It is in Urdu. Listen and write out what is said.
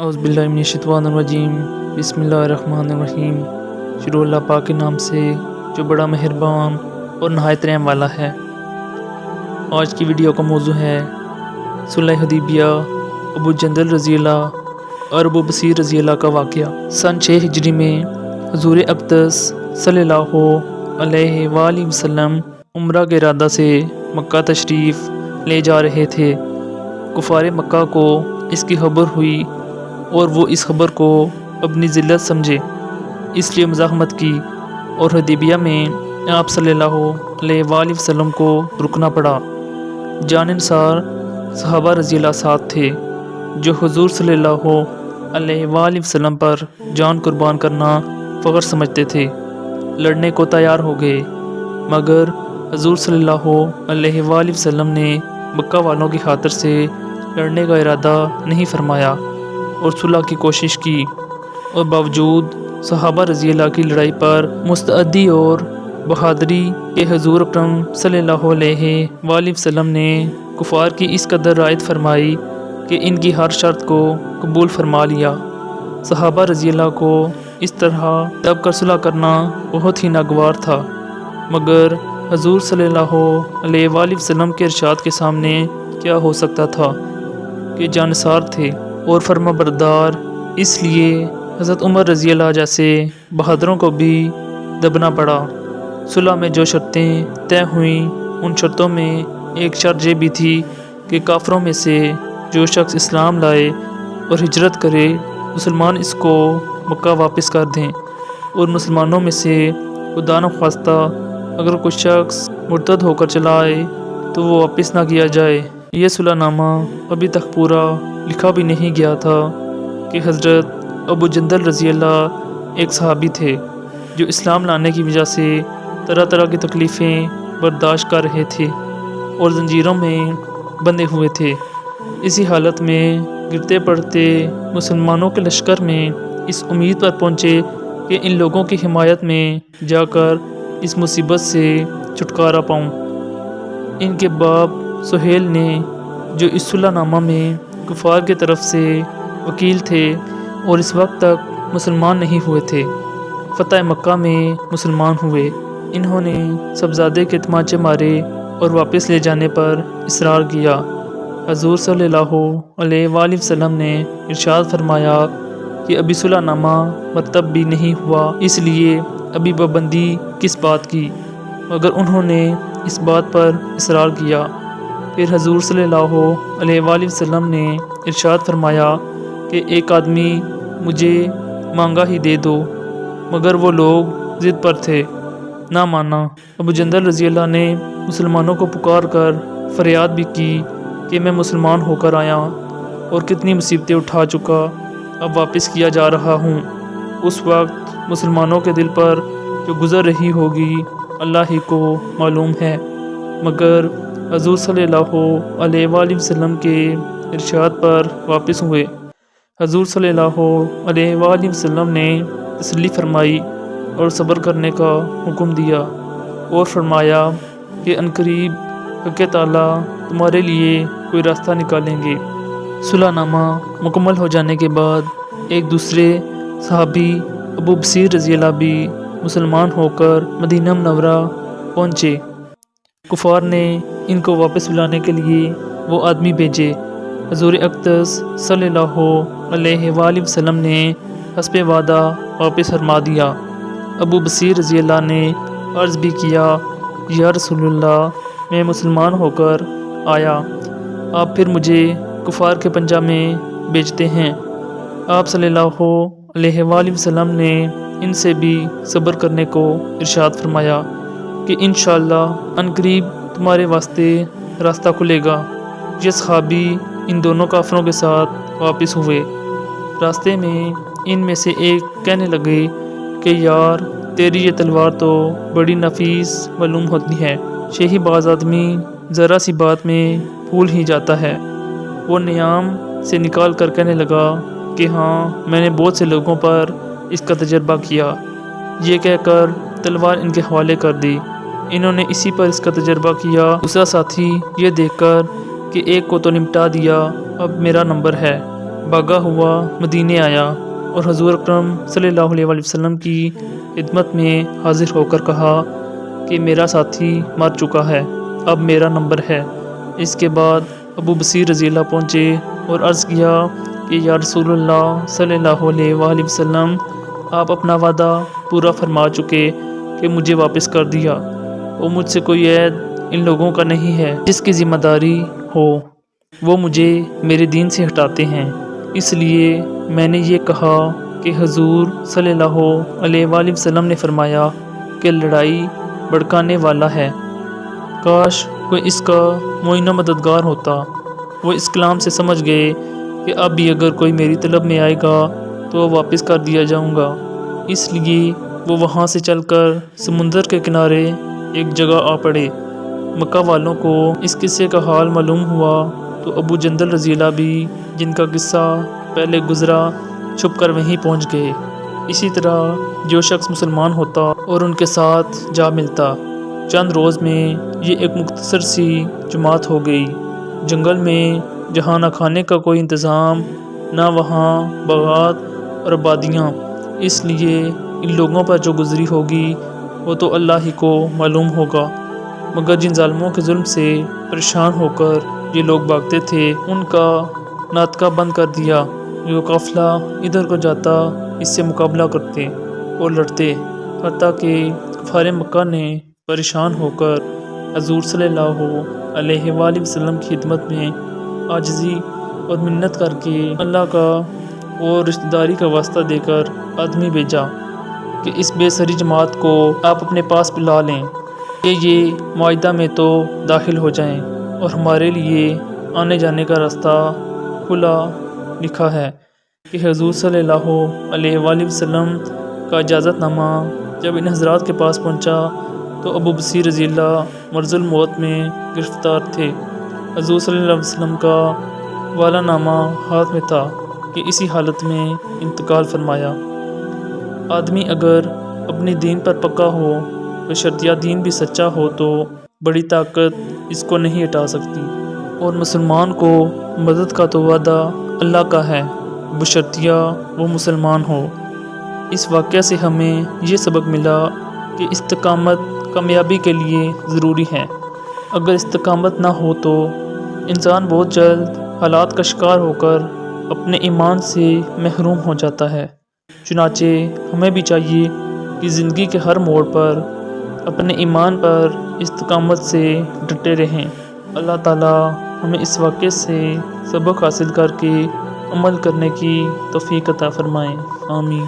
اعوذ باللہ من الشیطان الرجیم، بسم اللہ الرحمن الرحیم۔ شروع اللہ پاک کے نام سے جو بڑا مہربان اور نہایت رحم والا ہے۔ آج کی ویڈیو کا موضوع ہے صلح حدیبیہ، ابو جندل رضی اللہ اور ابو بصیر رضی اللہ کا واقعہ۔ سن 6 ہجری میں حضور اقدس صلی اللہ علیہ وآلہ وسلم عمرہ کے ارادہ سے مکہ تشریف لے جا رہے تھے۔ کفار مکہ کو اس کی خبر ہوئی اور وہ اس خبر کو اپنی ذلت سمجھے، اس لیے مزاحمت کی اور حدیبیہ میں آپ صلی اللہ علیہ وآلہ وسلم کو رکنا پڑا۔ جان نثار صحابہ رضی اللہ ساتھ تھے جو حضور صلی اللہ علیہ وآلہ وسلم پر جان قربان کرنا فخر سمجھتے تھے۔ لڑنے کو تیار ہو گئے، مگر حضور صلی اللہ علیہ وآلہ وسلم نے مکہ والوں کی خاطر سے لڑنے کا ارادہ نہیں فرمایا اور صلح کی کوشش کی، اور باوجود صحابہ رضی اللہ کی لڑائی پر مستعدی اور بہادری کے حضور اکرم صلی اللہ علیہ وآلہ وسلم نے کفار کی اس قدر رعایت فرمائی کہ ان کی ہر شرط کو قبول فرما لیا۔ صحابہ رضی اللہ کو اس طرح دب کر صلح کرنا بہت ہی ناگوار تھا، مگر حضور صلی اللہ علیہ وآلہ وسلم کے ارشاد کے سامنے کیا ہو سکتا تھا کہ جانثار تھے اور فرما بردار، اس لیے حضرت عمر رضی اللہ جیسے بہادروں کو بھی دبنا پڑا۔ صلح میں جو شرطیں طے ہوئیں ان شرطوں میں ایک شرط یہ بھی تھی کہ کافروں میں سے جو شخص اسلام لائے اور ہجرت کرے، مسلمان اس کو مکہ واپس کر دیں، اور مسلمانوں میں سے خدا نخواستہ اگر کوئی شخص مرتد ہو کر چلا آئے تو وہ واپس نہ کیا جائے۔ یہ صلح نامہ ابھی تک پورا لکھا بھی نہیں گیا تھا کہ حضرت ابو جندل رضی اللہ ایک صحابی تھے جو اسلام لانے کی وجہ سے طرح طرح کی تکلیفیں برداشت کر رہے تھے اور زنجیروں میں بندھے ہوئے تھے۔ اسی حالت میں گرتے پڑتے مسلمانوں کے لشکر میں اس امید پر پہنچے کہ ان لوگوں کی حمایت میں جا کر اس مصیبت سے چھٹکارا پاؤں۔ ان کے باپ سہیل نے، جو اس صلح نامہ میں کفار کی طرف سے وکیل تھے اور اس وقت تک مسلمان نہیں ہوئے تھے، فتح مکہ میں مسلمان ہوئے۔ انہوں نے صاحبزادے کے تمانچے مارے اور واپس لے جانے پر اصرار کیا۔ حضور صلی اللہ علیہ وآلہ وسلم نے ارشاد فرمایا کہ ابھی صلح نامہ مرتب بھی نہیں ہوا، اس لیے ابھی پابندی کس بات کی، مگر انہوں نے اس بات پر اصرار کیا۔ پھر حضور صلی اللہ علیہ وآلہ وسلم نے ارشاد فرمایا کہ ایک آدمی مجھے مانگا ہی دے دو، مگر وہ لوگ ضد پر تھے، نہ مانا۔ ابو جندل رضی اللہ نے مسلمانوں کو پکار کر فریاد بھی کی کہ میں مسلمان ہو کر آیا اور کتنی مصیبتیں اٹھا چکا، اب واپس کیا جا رہا ہوں۔ اس وقت مسلمانوں کے دل پر جو گزر رہی ہوگی اللہ ہی کو معلوم ہے، مگر حضور صلی اللہ علیہ وآلہ وسلم کے ارشاد پر واپس ہوئے۔ حضور صلی اللہ علیہ وآلہ وسلم نے تسلی فرمائی اور صبر کرنے کا حکم دیا اور فرمایا کہ عنقریب حق تعالیٰ تمہارے لیے کوئی راستہ نکالیں گے۔ صلح نامہ مکمل ہو جانے کے بعد ایک دوسرے صحابی ابو بصیر رضی اللہ بھی مسلمان ہو کر مدینہ منورہ پہنچے۔ کفار نے ان کو واپس بلانے کے لیے وہ آدمی بھیجے۔ حضور اقدس صلی اللہ علیہ وآلہ وسلم نے حسب وعدہ واپس فرما دیا۔ ابو بصیر رضی اللہ نے عرض بھی کیا، یا رسول اللہ، میں مسلمان ہو کر آیا، آپ پھر مجھے کفار کے پنجہ میں بیچتے ہیں۔ آپ صلی اللہ علیہ وآلہ وسلم نے ان سے بھی صبر کرنے کو ارشاد فرمایا کہ انشاءاللہ عنقریب تمہارے واسطے راستہ کھلے گا۔ یہ صحابی ان دونوں کافروں کے ساتھ واپس ہوئے۔ راستے میں ان میں سے ایک کہنے لگے کہ یار، تیری یہ تلوار تو بڑی نفیس معلوم ہوتی ہے، شہی باز آدمی ذرا سی بات میں پھول ہی جاتا ہے۔ وہ نیام سے نکال کر کہنے لگا کہ ہاں، میں نے بہت سے لوگوں پر اس کا تجربہ کیا۔ یہ کہہ کر تلوار ان کے حوالے کر دی۔ انہوں نے اسی پر اس کا تجربہ کیا۔ دوسرا ساتھی یہ دیکھ کر کہ ایک کو تو نمٹا دیا، اب میرا نمبر ہے، بھاگا ہوا مدینے آیا اور حضور اکرم صلی اللہ علیہ وسلم کی خدمت میں حاضر ہو کر کہا کہ میرا ساتھی مر چکا ہے، اب میرا نمبر ہے۔ اس کے بعد ابو بصیر رضی اللہ پہنچے اور عرض کیا کہ یا رسول اللہ صلی اللہ علیہ وآلہ وسلم، آپ اپنا وعدہ پورا فرما چکے کہ مجھے واپس کر دیا، اور مجھ سے کوئی عہد ان لوگوں کا نہیں ہے جس کی ذمہ داری ہو، وہ مجھے میرے دین سے ہٹاتے ہیں، اس لیے میں نے یہ کہا کہ حضور صلی اللہ علیہ وآلہ وسلم نے فرمایا کہ لڑائی بھڑکانے والا ہے، کاش کوئی اس کا معینہ مددگار ہوتا۔ وہ اس کلام سے سمجھ گئے کہ اب بھی اگر کوئی میری طلب میں آئے گا تو واپس کر دیا جاؤں گا، اس لیے وہ وہاں سے چل کر سمندر کے کنارے ایک جگہ آ پڑے۔ مکہ والوں کو اس قصے کا حال معلوم ہوا تو ابو جندل رضی اللہ بھی، جن کا قصہ پہلے گزرا، چھپ کر وہیں پہنچ گئے۔ اسی طرح جو شخص مسلمان ہوتا اور ان کے ساتھ جا ملتا، چند روز میں یہ ایک مختصر سی جماعت ہو گئی۔ جنگل میں جہاں نہ کھانے کا کوئی انتظام، نہ وہاں باغات اور آبادیاں، اس لیے ان لوگوں پر جو گزری ہوگی وہ تو اللہ ہی کو معلوم ہوگا، مگر جن ظالموں کے ظلم سے پریشان ہو کر یہ لوگ بھاگتے تھے، ان کا ناطقہ بند کر دیا۔ جو قافلہ ادھر کو جاتا اس سے مقابلہ کرتے اور لڑتے، حتیٰ کہ کفار مکہ نے پریشان ہو کر حضور صلی اللہ علیہ وآلہ وسلم کی خدمت میں عاجزی اور منت کر کے اللہ کا اور رشتہ داری کا واسطہ دے کر آدمی بھیجا کہ اس بے سری جماعت کو آپ اپنے پاس بلا لیں کہ یہ معاہدہ میں تو داخل ہو جائیں اور ہمارے لیے آنے جانے کا راستہ کھلا لکھا ہے۔ کہ حضور صلی اللہ علیہ وآلہ وسلم کا اجازت نامہ جب ان حضرات کے پاس پہنچا تو ابو بصیر رضی اللہ مرض الموت میں گرفتار تھے۔ حضور صلی اللہ علیہ وسلم کا والا نامہ ہاتھ میں تھا کہ اسی حالت میں انتقال فرمایا۔ آدمی اگر اپنی دین پر پکا ہو، بشرطیہ دین بھی سچا ہو، تو بڑی طاقت اس کو نہیں ہٹا سکتی، اور مسلمان کو مدد کا تو وعدہ اللہ کا ہے، بشرطیہ وہ مسلمان ہو۔ اس واقعہ سے ہمیں یہ سبق ملا کہ استقامت کامیابی کے لیے ضروری ہے۔ اگر استقامت نہ ہو تو انسان بہت جلد حالات کا شکار ہو کر اپنے ایمان سے محروم ہو جاتا ہے۔ چنانچہ ہمیں بھی چاہیے کہ زندگی کے ہر موڑ پر اپنے ایمان پر استقامت سے ڈٹے رہیں۔ اللہ تعالیٰ ہمیں اس واقعے سے سبق حاصل کر کے عمل کرنے کی توفیق عطا فرمائے۔ آمین۔